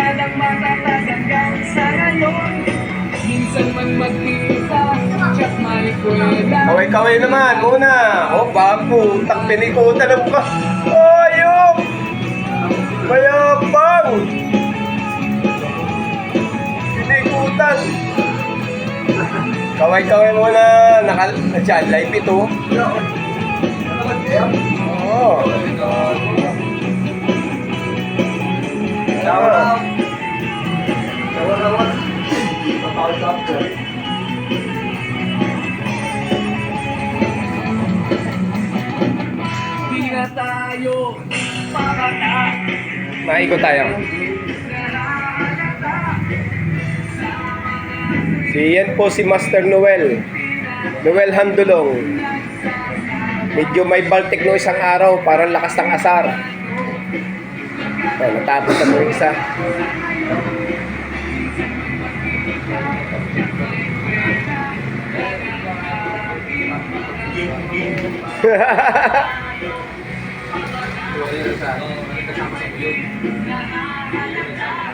walang matatag hanggang sa ngayon. Minsan man magkita, tsak may kwela. Kaway-kaway naman, muna. O, bago, tak pinikutan ng pa. Ayok! Mayabang! Pinikutan. Kaway-kaway muna. Naka-chan live ito. Oo. Di na tayo makakak. Maikot tayo. Yan po si Master Noel. Noel Handulong. Medyo may baltik no isang araw. Parang lakas ng asar. Natapos na po yung isa.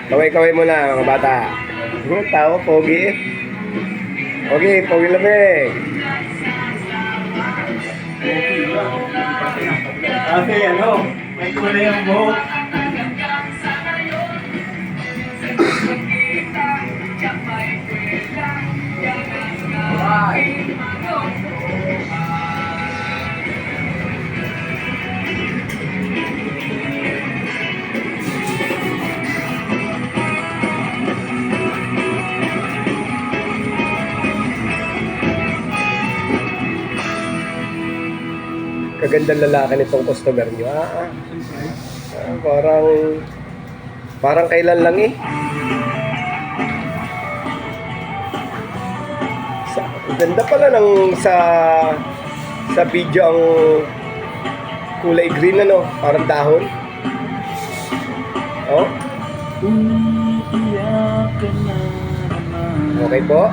Kaway-kaway muna mga bata. Tao, pogi. Okay, pogi lamig. Kasi ano, may kulay ang buhok. Kagandang lalaki nitong customer niyo. Parang kailan lang eh. Ganda pala ng sa video ang kulay green ano, parang dahon. Oh. Okay po.